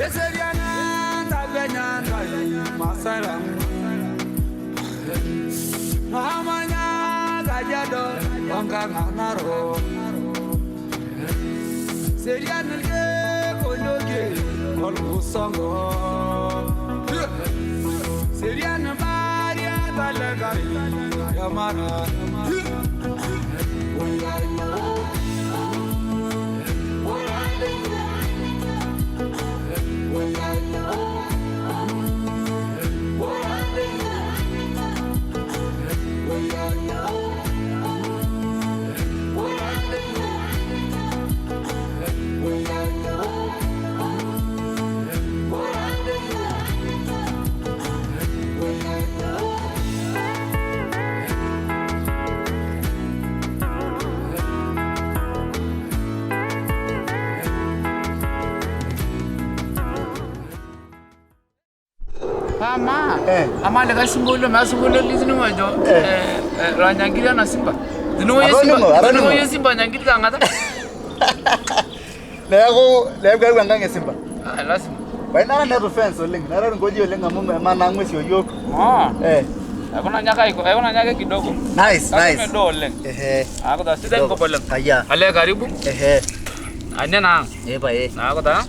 Eseriana tabenya masara Mahamanya gajado wanga naro Seriana ke konoge kolu songo Seriana Maria talagari yamara Ama legal simbolo masubolo lizinu majo ranyangira na simba dinu ye simba nyangiri kangata lego nganga simba lazima baina na defense oling na ro ngoji oling amume mana ngwesi oyoko akona nyaka kidogo nice medole akoda siden ko bolen aya ale karibu anyana bae akoda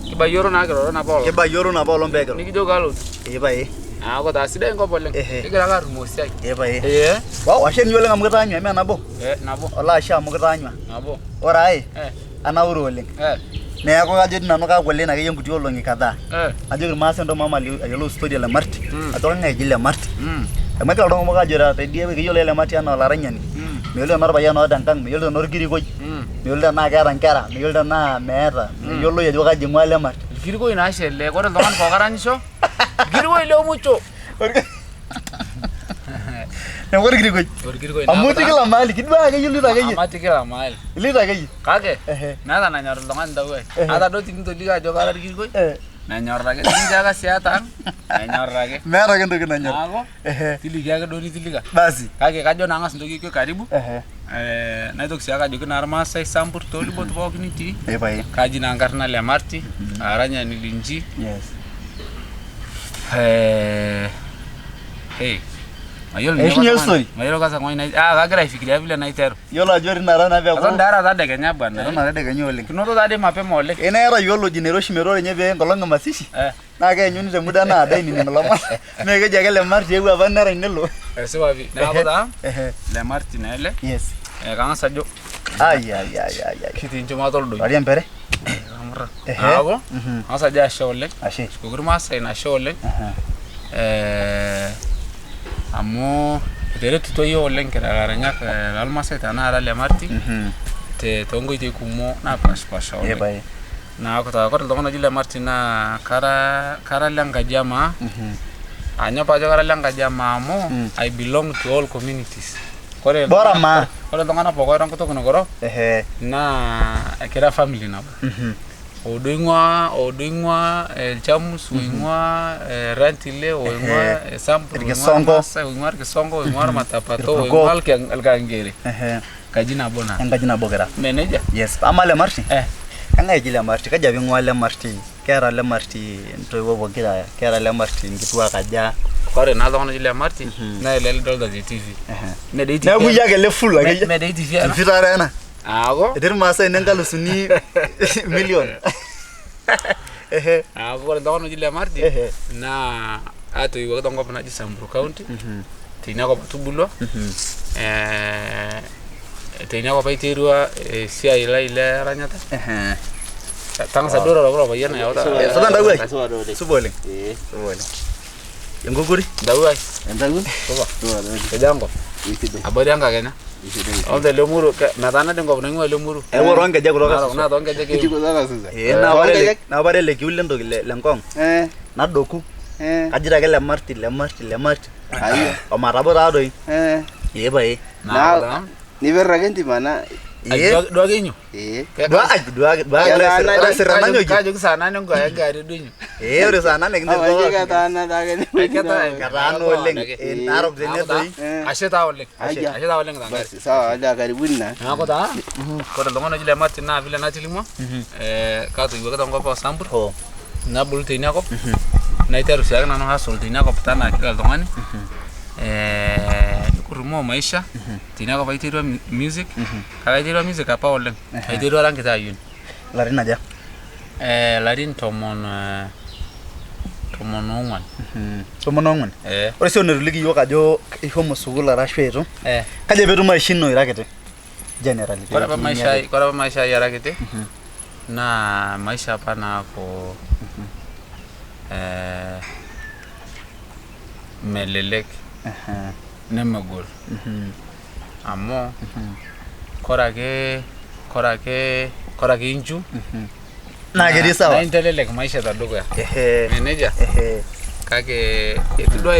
kibayoro na bolo mbegero nikijo galo bae akoda siden ko bolen igira ka rumosi ai bae wa washen yolenga mukatanywa me nabo nabo ola sha mukatanywa nabo orai anauro oling neeku kajo nanu kagole na keyo nkuti olongi kadhaa ajo irmaase ndo mama ayolo story le Marti ajo ngai le Marti emati olongo kajo tedie keyiolo le Marti ana olaranyani meyiolo norpayian oota enkang meyiolo norkirikoi meyiolo na keeta nkera meyiolo na meeta meyiolo ajo kaji ngwa le Marti kirikoi na shele kore ltung'ani pokaranyisho kirikoi le mucho Nengor kirikoi amuti kila mahali kidwa keyiolo ta keye amati kila mahali ilita keye kake meeta nanyor ltung'ani dawai ata do tikintolika ajo kara kirikoi nanyor ake ninjaga siata nanyor ake meeta ake ntoki nanyor ako tiliki ake do nitilika basi kake kajo nangas ntoki kyo karibu naitoki siaka ajo kina Maasai Sambur tolibot pookin itii pae kaji na nkarna le Marti aranyani linji yes Mayolo kasa ngoi na kagira ifikiria vile naitero yolo ajori nara na beko ndara tade kenya bwana na tade kenya ole kinoto tade mapema ole era yolo jineroshi merore nye be ngolonga masishi na ke nyuni te muda na adai ni mloma mege jagale Marti ewa apa nara inelo sewa vi na boda le Marti na ele yes kanga sajo ay kiti njoma toldo bari empere amra abo asa ja shole ashe kugurma sai na shole amo tere tuto yo olen kera ranyak almase tana ara le Marti te tongo ite kumo na pasha ole bae na ko ta ko tongo jile Marti na kara langa jama anya pa jo kara langa jama mo I belong to all communities kore bora ma kore tongo na poko ran ko to kono goro na kera family na Odingwa Chamus Wingwa Rantile Wingwa Sample Wingwa Kisongo Wingwa Matapato Wingwa Algangere Kajina bona Kajina bogera manager yes amale Marti anga ejile Marti kaja bingwa le Marti kera le Marti ntoiwo bogira kera le Marti ngitwa kaja kore na dona jile Marti na ile dolda TV mediti na buya le full age mediti via fitarena ago edir Maasai nengalo suni million kore dona jile Marti na ato iwo dongo na Samburu County tina ko tubulo tina ko paiterua sia ile ranyata tang sadora ro bayana ya sodan dawai subole subole nguguri dawai endangu kejango abari anga kenya onde lemuru natana dengo nangwa lemuru ronge je kuroka na ronge je na bare le kiule ndo le ngong na doku kajira ke le Marti ayo o marabo doi bae na ni verragenti mana dua genyo dua serana nyoji kajo sana nngo ya gari dunyo ore sana ne kinde ko kata na daga ni kata no leng narok dene doi asheta oleng danga sawa da karibuni na ko da ko da longono jile Marti na vile na tilimo ka to iwo ka ngo pa Samburu nabulu teina kop naiteru siake nanu hustle teina kop tana kila oltung'ani nikurumoo maisha teina kop aiterua music kake aiterua music apa oleng aiterua ara nkiti ayioni larin aja larin tomon ong'uan ore sio neruliki yiok ajo ishomo sukuul arashu etu kaja peetum maisha ino ira kiti generally kore apa maisha ai ara kiti naa maisha apa naaku melelek nemegol amu kore ake inchu naa ketii sawa naa intelelek maisha tedukuya meneja kake etu duo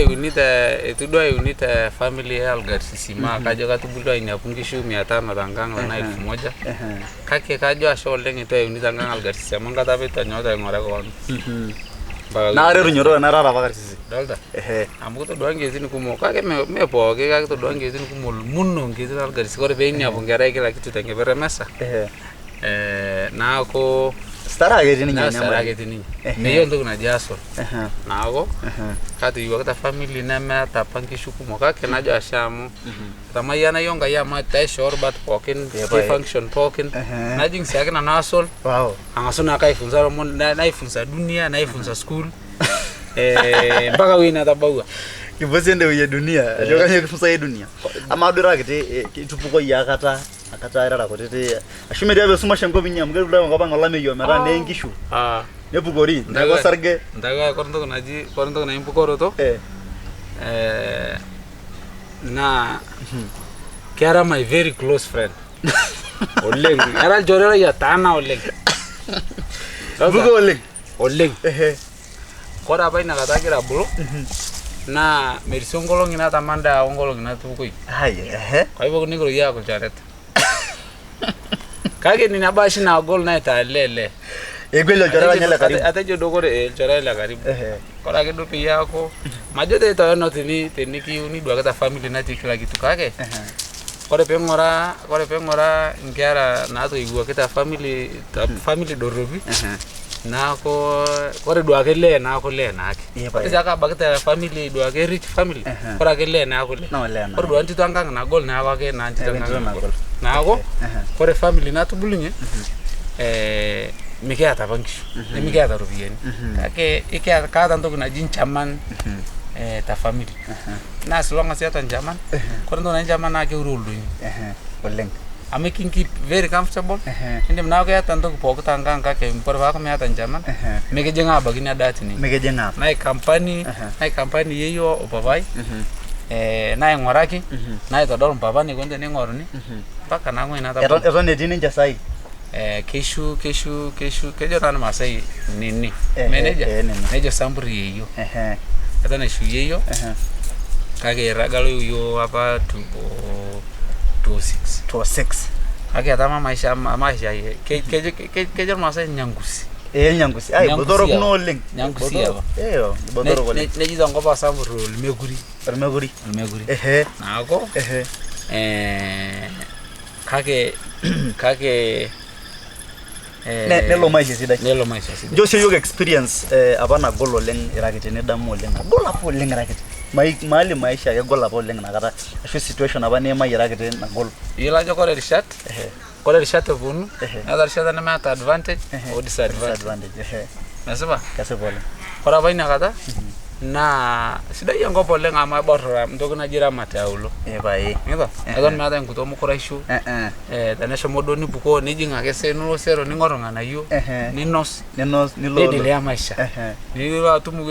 euni te family e Algarcisi maa kajo katubulua ainepu nkishu 500 tenkang tenaa 1000 kake kajo ashe oleng etu euni tenkang Algarcisi amu nkata apa itu anyok aing'uraa koon naa ore etunyoro enarara apa Algarcisi dolta amu kitodua nkesin kumok kake me pooki kake kitodua nkesin kumok muno nkesin Algarcisi kore peiniapu nkerai kila kitu tenkeper emesa naaku stara ake etii ninye meyieu entoki naji asol naaku katoiwuakita family nemeeta apa nkishu kumok kake najo ashe amu etamayiana yiok Nkai amu taisho rubat pookin function pookin najing siake nanu asol ang'asu naake aifunza lomon naifunza dunia naifunza school mpaka wei natabaua kiposie ende ya dunia ajo kanyoo kifunza ye dunia ama duo ira kiti itupuko yie akata irara kutiti ashu metii apa esumash enkop inyi amu ketuluai enkop ang olameyu ometaa nee nkishu nepukori neeku osarge ntake kore ntoki naji mpukoroto naa kera my very close friend oleng era lchore lai ataana oleng puko oleng kore apa inakata kira abulu naa merisio nkolong'i natamanda onkolong'i natupukoi kaipok nikiro yie aaku lchoreta kake nina bashi nagol naitaa lele egweli olchore lenye le karibu atejo duo kore lchore le karibu kore ake duo peyie aaku majo teitoyono tenikiuni duake family natii kila kitu kake kore peing'uraa nkera naatoiwuaki te family dorropi naaku kore duake lee naaku lee naake kore siake abaki te family duake rich family kore ake lee naaku lee kore duake ntito enkang nagol naaku ake naa ntito enkang nagol naaku kore family natubulunye mikiata apa nkishu nemikiata ropiyiani kake kaata ntoki naji nchaman te family naa silong'a siata nchaman kore ntoki naji nchaman naa keure oldonyo oleng amu kinkip very comfortable indim naaku iata ntoki pooki tenkang kake kore paaku miata nchaman mikijing'aa abaki ina daa tine naikampani yeyio opapai naing'uraki naitodol mpapa neikoni teneing'oruni mpaka naaku inataba eton etii ninche sai keishu kejo taa irmaasai nini meneja nejo samburi yeyio eton aishu yeyio kake iragalo yiok apa 206 kake etama maisha kejo irmaasai nyangusi ai botorok no oleng nyangusi apa botorok oleng neji tenkop asambur ormekuri naaku kake nelo maisha sidai jo sio yoga experience apa nagol oleng ira kiti nidamu oleng nagol apa oleng ira kiti mahali maisha kegol apa oleng nakata ashu situation apa niima ira kiti nagol yiolo ajo kore rishat eponu neeta rishata nemeeta advantage o disadvantage mesipa kesipa oleng kore apa inakata naa sidai enkop oleng amu eborr ntoki naji ramat eaulo pae eton meeta enkuto mukuraisho teneshomo duo nipukoo nijing' ake nilo sero ning'or irng'anayio ninos niendelea maisha nilo atum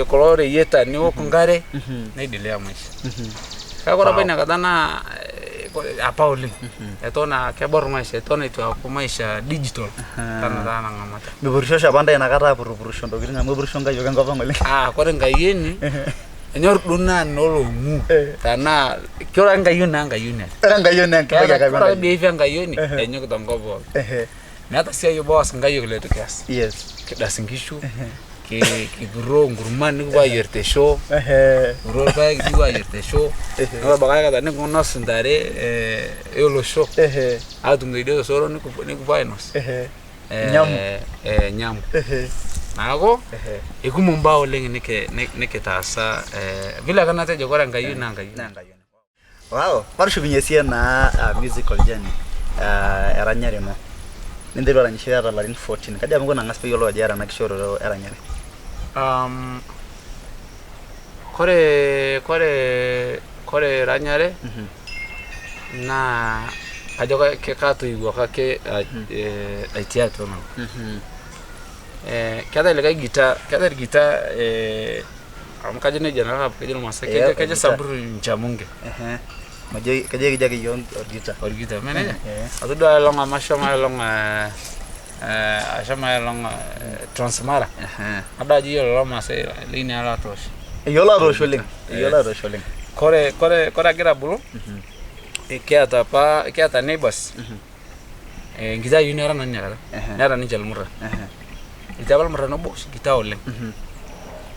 kulo reyieta niwok nkare niendelea maisha kake kore apa inakata naa apa oleng eton keborr maisha eton itu aaku maisha digital tanakata nang'amata mipurisho apa ntae inakata apurupurusho ntokitin amu epurisho nkayiok enkop ang' oleng kore nkayieni enyor duo naa nolong'u tanaa kore nkayioni naa nkayioni kore behavior nkayioni enyok tenkop pooki meeta siai oboas nkayiok letu kias kidas nkishu kipuroo nkuruma nikipuo ayierr teshoo kipuroo irpaek nikipuo ayierr teshoo nikitabaki aikata nikinos ntare olosho atum teidie tosoro nikipuo ainos nyamu Nako ikumumba oleng nikitaasa vile kana tejo kore ngayu na ngayu. Wow, parshukunye sia na musical journey. Eranyare mo. Ninderu aranyishira ta larin 14. Kaja mungu nangas pe yolo ajara na kishoro eranyare. Kore ranyare na ajoka ke kato igwa ke teatro no. Kada le gita am kaje ne general kaje no masake kaje sabru nchamunge. Maje kaje gija yon gita mene adu da longa mashama longa ashama longa transmara ada ji lo mase linea la tosh yola rosholing kore agira bulu kiata neighbors ngida yunera nanya kala nera ni jalmura itabal mara no box kita oleng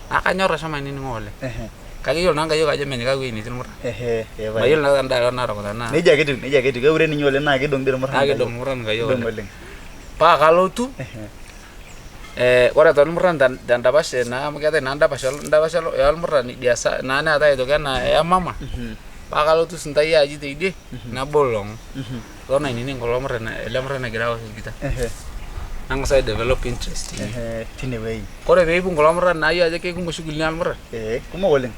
akanyora sama nini ngole kage yo nanga yo kaje menye kawe ni tilmura bayil na nda na ro na neja gitu gaure ni nyole na gedong dir mara ngayo oleng pa kalau tu ora ton murran dan dabas na magate na dabas ya murran ni biasa na ada itu kan ya mama pa kalau tu sentai aja ide na bolong lo na ini kalau murran na grawas kita nang saya develop interest tine way kore be pun kalau murran na ya aja ke kumu sugil nyal murran kuma oleng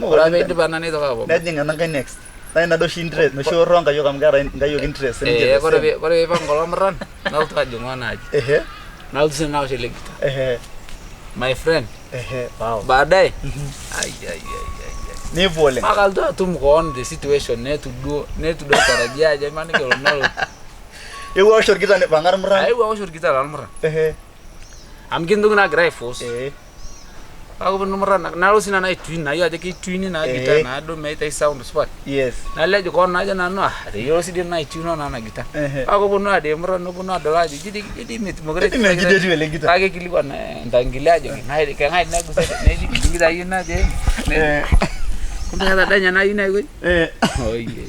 ora be de banane to ka bo na jinga nang next na do interest no show wrong kayo kam gara ngayo interest kore be pang kalau murran na to aja ngana aja now this is now select my friend wow baadaye ay ni vole makal tu mkon the situation ne to do tarajia jamani ke nalo ewa shor kita ne bangar mera ay wa shor kita lan mera am gindu na grai force aku ben mera nalo sina na twin na ya ke twin na kita na do me tai sound spot yes na le ko na jana no de yo si na twin na kita aku pun ade mera no pun ada lagi jadi mit mogre me jadi wele kita kage kili ko na ndangila aja na ke ngai na gusa ne di kita yuna je kumbe ada danya na yuna ko oh iya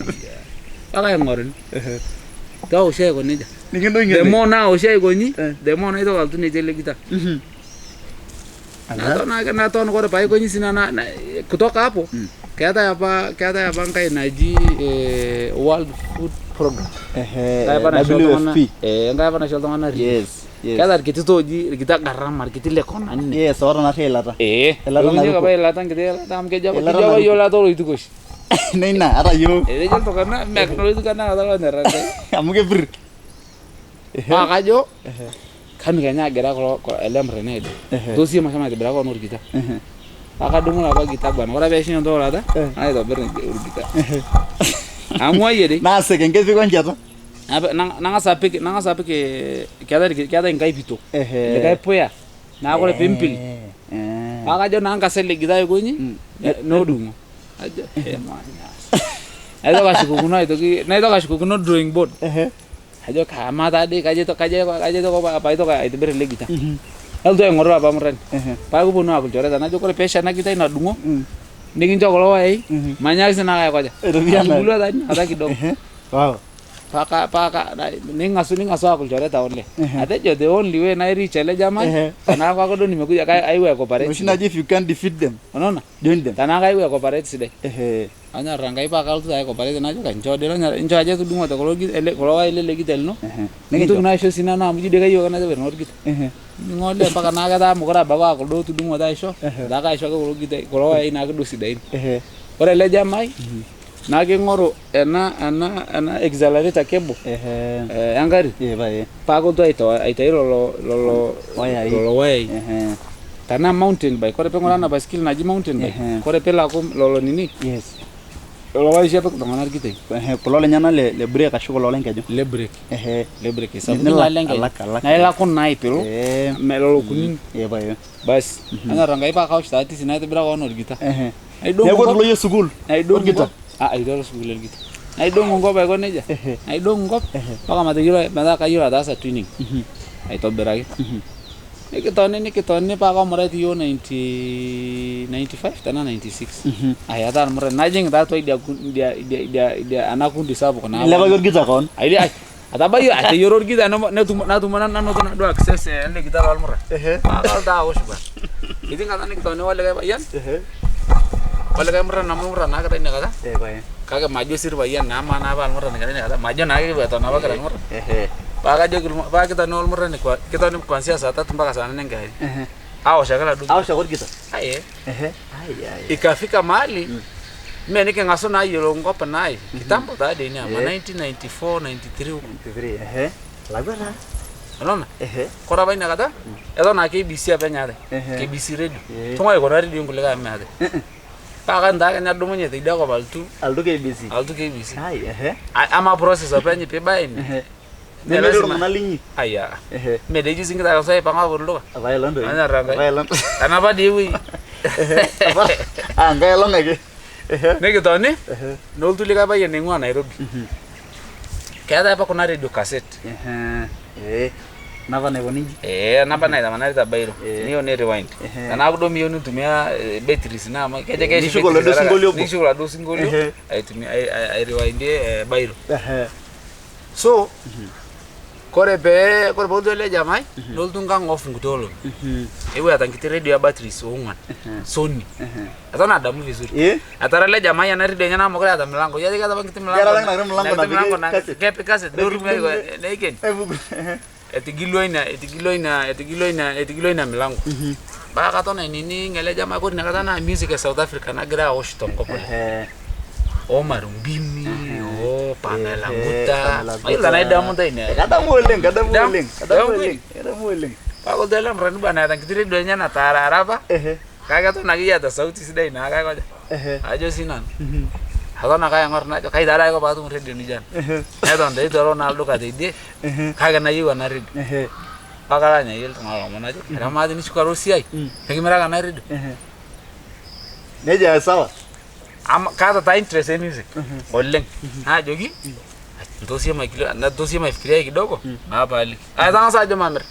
aga ngoren tao she ko nija demo na o she ko ni demo na ito kaltu ni jele kita na to ko pa ko ni sina na kutoka hapo kaya apa ngai naji World Food Program WFP ngai pa na shol tongana yes kaya kitito ji kita garam kitile kona ni yes ora na helata elata na ko elata ngide tam ke jabo yo la to itu kos neina ara yo jal to kana mek no itu kana ada nera amuke bir kajo kami kanya gera ko elem rene do si ma sama gera ko nur kita akadumu la ba kita bana ora be shin do la da ay do ber kita amwa yede na se kenge fi konjata nanga sape ke kada ngai pito le kai poya na ko le pimpil akajo nanga sele gida ko ni no dungo ajo manya ayo kashiku kuno drawing board ajo kama tadi kaje to ko apa itu ka itu ber le gita aldo ngoro apa meren pa ko puno aku jore tanajo ko pesha na kita ina dungo ningin jokolo wai manya sina kaya ko aja dulu ada kidogo wow paka ningasu aku jore taon le ate jo the only way na reach le jamai kana ko do nimekuja kai aiwe cooperate ushinaje if you can defeat them unaona join them tana kai we cooperate side anya rangai pakal tu ai cooperate na jo kan jo de njo aja tu dungo to kolo wai le gitel no ningi na sho sina na muji de kai yo kana ber nor git ngole paka na ga da mukora bawa ko do tu dungo da sho da kai sho ko gitel kolo wai na ga do side ore le jamai nage ngoro ena accelerator cable angari pago to ito lo wai tana mountain bike kore pe ngora na bicycle na ji mountain bike kore pe la ko lo nini yes lo wai shepe ko ngana gite ko lo nyana le break ashu ko lo len kejo le break sabu na len na ela ko nai pero me lo kunin bas ana rangai pa ka stati sinai te bra onor gita ai do ko lo yo sugul ai do gita ai do sugul gitu ai do ngop ba ko neja ai do ngop paka mate giro mata kayo ada sa tuning ai to beragi Nikitone pa ko mara tiyo 95 tana 96 ai ada mara najing da to dia anaku disabu kana leba gor gita kon ai Atabayo ateyoro orgita natumana nanoto nado access ele gita walmura. Alda oshba. Idinga tani kitone wale kay bayan. Wale kay mura namura nakata ni kada. Bayan. Kage majo sir bayan nama na walmura ni kada. Majo nage beto na bakara mura. Paga jo pa kita nol mura ni kita ni kuanzia saa 3 mpaka saa 4 ngai. Shakala du. Shakor kita. Ai. Ikafika mahali mimi nikengaso na yelo ngopa naye kitambo tadi ni ama 1994 93 Lagara. Unaona? Kora baina kada? Edo na KBC apenya ade. KBC radio. Tunga iko na radio ngulega ame ade. Paga ndaga nya dumunye tida ko baltu. Aldo KBC. Ama process apenya pe baini. Nele ro nalinyi. Aya. Me de jisinga ta sai panga burlo. Availando. Ana ranga. Availando. Ana ba dewi. Ngai longa ge. Nege toni? Noltu liga ba yene ngwa Nairobi. Kada pa kuna radio cassette. Nava na boniji. Namba na manari ta bairo. Niyo ne rewind. Ana kudo miyo nitumia batteries na ma keje keje. Nishugola do singolio. Ai rewind bairo. So kore bodo le jamai noltu ngang off ngutolo. Ewe atangiti radio ya batteries ongwan. Sony. Atana adamu vizuri. Atara le jamai ana radio nyana mokora ata milango. Yadi kata bangiti milango na kepe cassette doru mego neken. Etigiloina milango. Ba katona nini ngele jamai ko nakata na music ya South Africa na gra Washington ko pole. O marumbimi, o Pamela Nguta. Ayo na ida mo dai ne. Kada muling. Pago dela mrani bana tangitire donya na tararaba. Kaga to nagiya ta sauti sidai na kaga. Ajo sinan. Hagona kaya ngorna kai dara ko batu radio ni jan. Edon dai to Ronaldo ka dai de. Kaga na yiwa na radio. Pagala nya yel tanga mo na jo. Ramadi ni sukaro siai. Hekimera ka na radio. Neja sawa. Kada ta interest in music. Oleng. Jogi. Dosia mafikiria kidogo. Bali. Tanga sa jamaa mer.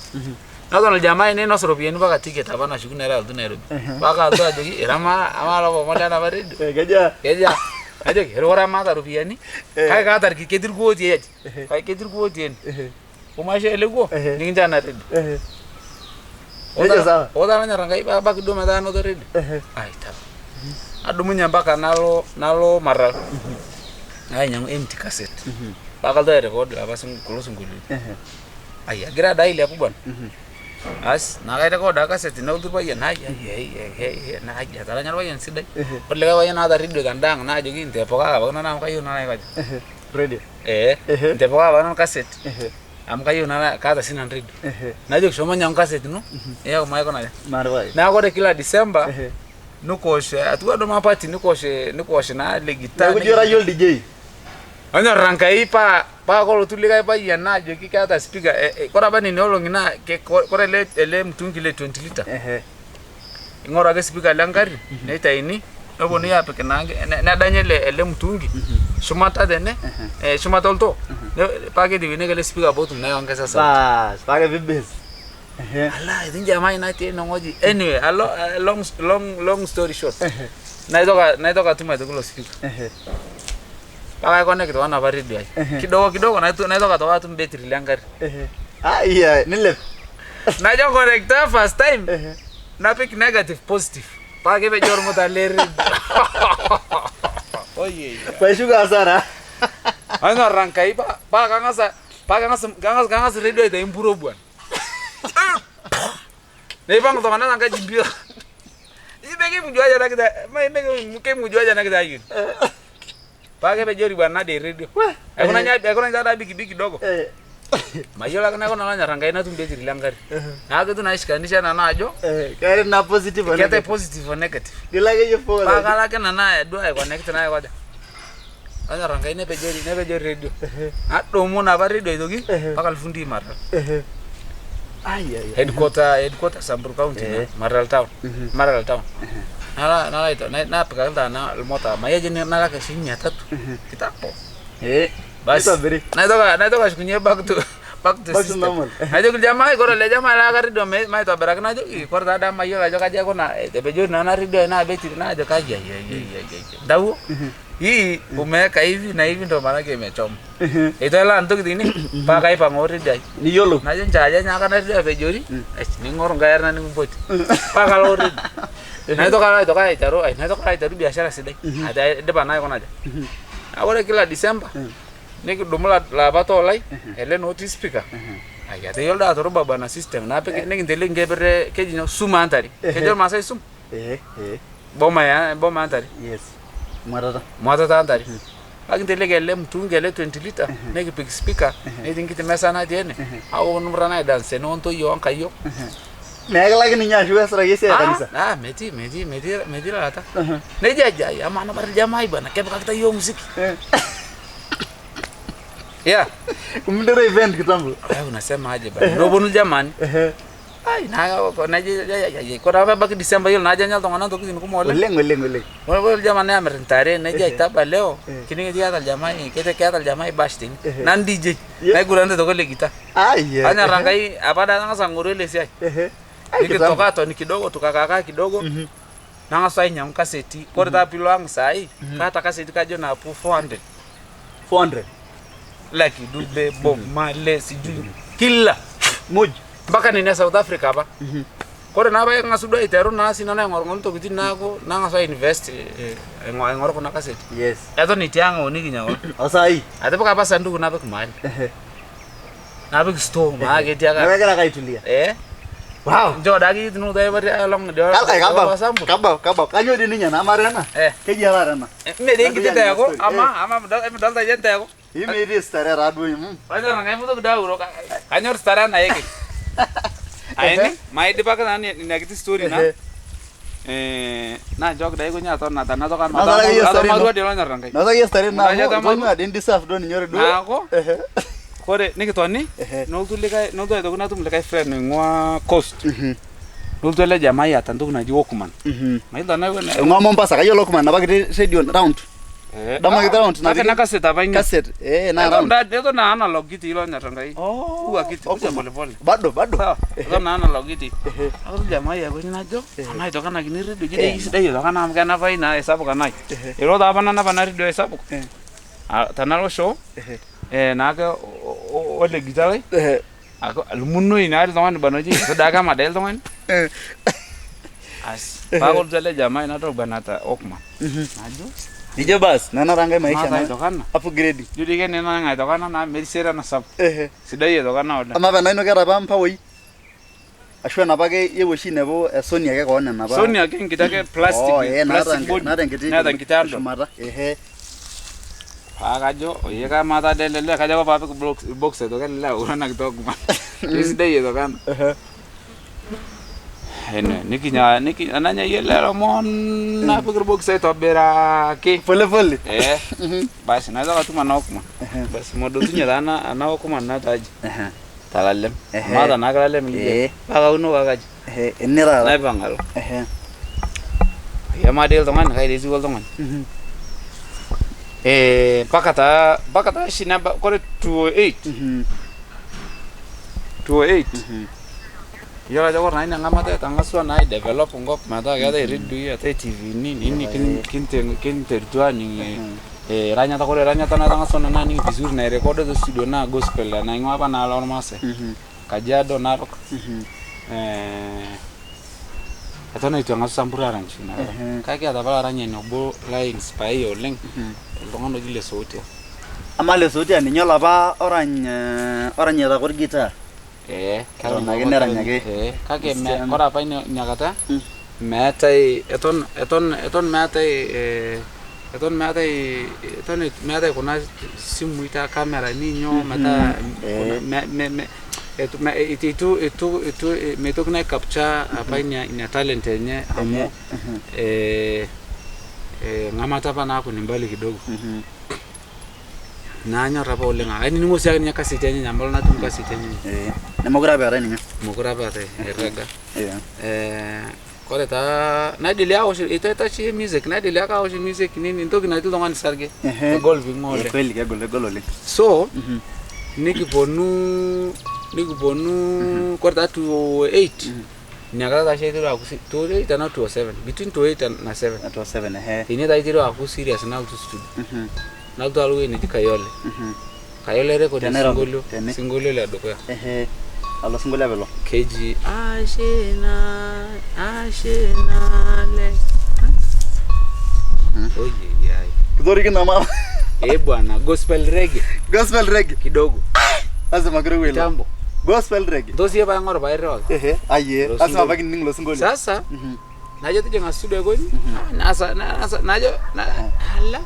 Nadhani jamaa ine no soropieni baka ticket abana shukuna era altu Nairobi. Baka altu jogi erama amala ko mola na barid. Keja. Ajogi erora mata rupiani. Kai ka tar ki kedir ko tie. Kai kedir ko tie. Umashe elego ninja na red. Oda na rangai baba kido mata no red. Ai ta. Adumunya mpaka nalo maral. Ai nyangu empty cassette. Bakal da record apa kulo sunguli. Ai agira dai le apuban. As nagai record cassette na utu bayan ai na ai tala nyarwa yan sidai. Perlega bayan ada radio gandang na jogi inte poka ba na kayu na ai radio. Inte poka ba na cassette. Am kayu na kada sinan radio. Na jogi shoma nyang cassette no. Ya mai kona. Marwai. Na ko de kila December. Nukoshe atuwa do mapati nukoshe na le guitar. Kujira yol DJ. Anya rankai pa ko tulika pa yana jo ki kata speaker kora bani ne olongi na ke kora le mtungi le 20 liter. Ngora ke speaker langari ne taini no ya peke nange na danyele ele mtungi. Shumata dene shumata olto. Pa ke divine ke le speaker botu na yonga sasa. Bas, pa ke bibes. Allah idin jamai na te no ngoji. Anyway, long story short. Na itoka tuma to speaker. Paka connect wana ba radio ai. Kidogo na itoka to watu battery langari. Iya, nile. Na jo connect first time. Na pick negative positive. Paka ke bejor mo taleri. Oye. Kwa shuga sana. Ana rankai pa gangas radio ita impuro bwana. Nebang to kana nanga jimbio. Ibege mjuaja na kita, mke mjuaja na kita hiyo. Pake bejori bwana de radio. Hakuna njada bigi dogo. Majola kana kona nanya rangai na tumbe jiri langari. Na kitu naishikanisha na najo. Kare na positive or negative. Positive or negative. Dilage yo for. Paka lake na naye do connect naye kwaja. Anya rangai ne bejori radio. Adomo na ba radio idogi paka lifundi mara. Headquarter Samburu County, Maralal Town. Nala ito, na pagkakita na mota, maya dyan nala kasi niya tatu. Kita po. Bas. Na ito kasi kunya back to system. Ayo kerjama, kalau lejama laga rido, may ito berak na jo. Kalau ada mayo aja kaja ko na, tapi jo na rido na beti na aja kaja. Dawo. hii umeweka hivi na hivi ndo maana imechoma. Itoela ntokitin ni paka ipang'ori dai. Niyiolo. Najo nchaja nyaka na ria pejori. Ning'or ngaer na ningumpoti. Paka lori. Naitoka aitaru biashara sidai. Ada dipa nayo konaja. Ore kila December nikidumu lapa tolai ele notice speaker. Ayate yolda atoro baba na system na peke nikintele ngebere kejinyo suma antari. Kejo masai sum. Boma antari. Yes. Mwatata antari. Akintele gele mtungele 20 liter nikipik speaker nitingite mesa na tiene. Au numrana dance no onto yo ankayo. Megala kini nyashu esra yesi kanisa. Meti lata. Nejaja ya mana bar jamai bana kebaka kita yo musiki. Yeah. Umdere event kitambo. Unasema aje bana. Nobonu jamani. Ai naje ko raba baki December yul naja nyal tongana to kisin kumo Oleng. Wala jamani amer tare naja itaba leo. Kini dia tal jamai kete kya tal jamai basting. Nan DJ. Ai gurande to kole kita. Ai. Anya rangai apa da ngasa ngurele sia. Nikitoka to ni kidogo tukakaka kidogo. Nanga sai nyam kaseti. Ko ta pilo ang sai. Kata kaseti kajo na 400. Laki dube bom male sijui kila Moj. mpaka ni South Africa ba. Kore na ba ngasudo itero na sina na ngorngol to kitin nako na ngasa invest ngor ko na kaseti. Yes. Eto ni tianga oniki nyawo. Asai. Ate baka pasa ndugu na bekumali. Na big store ma ge tiaga. Megala kaitulia. Wow. Jo dagi tinu dai bari along de. Kaba. Kanyo dininya na marena. Keji alarena. Me de ngite yako ama dal ta jente yako. Ime stare radu Aja ngai mudo dauro kanyor stara na yake. Aini mai de baka nani nagiti story na. Na jog dai go nya to na to kan ma maru de lo nyor ngai. Na sa stare na ko din disaf don nyor do. Na ko. Kore nikitoni no tulika no do kuna tumlika friend ngwa coast. No tule jamaa ya tandu na Walkman. Mai dana go na. Ngwa Mombasa kayo Walkman na bakiti radio round. Dama kita round na cassette apa ini? Cassette. Na round. Itu na analog gitu lo nyor ngai. Gua gitu bisa boleh. Bado. Itu na analog gitu. Aku jamaa ya go najo. Na itu kan gini radio jadi sedai itu kan am kan apa ina hesabu kan nai. Iro da apa na radio hesabu. Tanalo show. Naga ole gitarre. Aku almunno ina teman banoji. Sudah kan model teman. As. Bagol jale jamaa ina to banata Walkman. Najo. Nije bas, nana rangai maisha na. Itu kan. Upgrade. Jadi kan nana ngai to kan na merisera na sab. Sidai itu kan na. Ama bana ino kera pam pawoi. Ashwa na bage yewo shi nebo Sonia ke ko na ba. Sonia ke kita ke plastic. Na dan kita shumara. Akajo, iya kan mata delele kaja apa box itu kan lah orang nak tahu mana. Sidai itu kan. Niki ananya iya lah mon na pikir box itu beraki. Full. Bas na itu mana okma. Bas modunya dana ana okma na taji. Talalem. Mata na kalalem lagi. Baga uno baga. Ini rara. Na bangal. Ya model teman kayak desi gol teman. Pakata shinaba kore 208. 208. Yora jawar na ina ngamata tangaswa na develop ngop mata gada redu ya TV ini kinte tua ni ranya ta kore ranya ta na tangaswa na ni vizuri na record do studio na gospel na ngapa na lor mase. Kajiado Narok. Atona itu ngaswa sampura ranchi na. Kaki ada bala ranya no bo la inspire oleng. Longono gile sauti. Amale sauti ni nyola ba oranye da kor gitar. Kalau nage neranya ge. Kake me ora pa ini nyakata. Metai eton metai kuna simu ita kamera ni nyo mata itu metok na capture apa ini talentnya amo ngamata pa na ako ni mbali kidogo. Nanya rapa olenga. Ini ningo siya niya kasitenya nyambalo na tum kasitenya. Na mogura ba rani nga. Mogura ba te rega. Kore ta na dilia o ito shi music na dilia ka o music nini ntoki na tilonga ni sarge. Golfing mo le. Kweli ke golole. So niki bonu kore ta 208. Nyakata tashaitiro aku 28 na 27 between 28 na 7 na 7 ini taitiro aku serious na utu studio na utu alwe ni Kayole Kayole record singolo la doko alo singolo velo KG ashena le oye yai kidori kina mama bwana gospel reggae kidogo asa magro welo tambo gospel reggae dosi ba ngoro ba ero aye asa baki ninglo singolo sasa najo tujenga studio kwenye nasa najo hala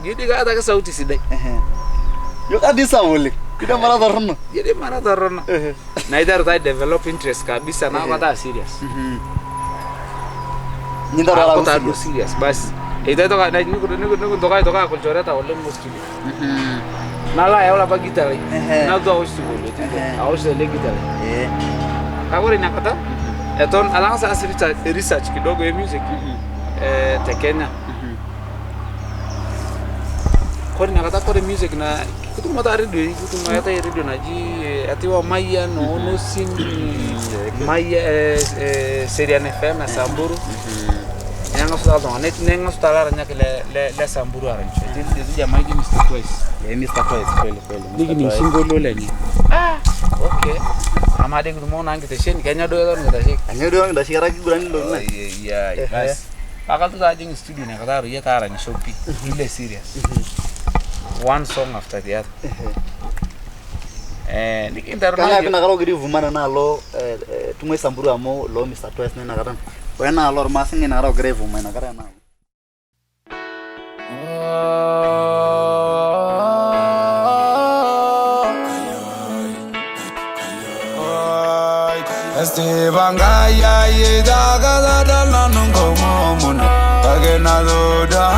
gidi ga ata sauti sidai yo kadisa wole kida mara darno jadi mara darno na idar ta develop interest kabisa na kata serious ninda rala kata do serious basi ita to na niko toka kulchoreta wale muskili nala ya wala ba gitar na do ustugo awose le gitar kagore nakata eton alanza research kidogo ya music tekenya kori nakata kori music na kutuma ta radio kutuma ta radio naji atiwa maya no sin maya Serian FM na Samburu nyanga sutala net nyanga sutala ranya le Samburu arancho ndi ya maji Mr. Twice Mr. Twice kweli digi ni singolo lenye okay amade ngumona ngite sheni kenya do yalo ngita ngita shikara kigurani ndo na bas akatu ta jing studio ne kata riya ta aranya shopi ile serious one song after the other nikindaro kana karo gidi vumana na lo tumwe Samburu amo lo Mr. Twice na katan wena lo masingi na karo grave vumana kara na Esteban Gaya ye daga da la nungo momuno bagena loda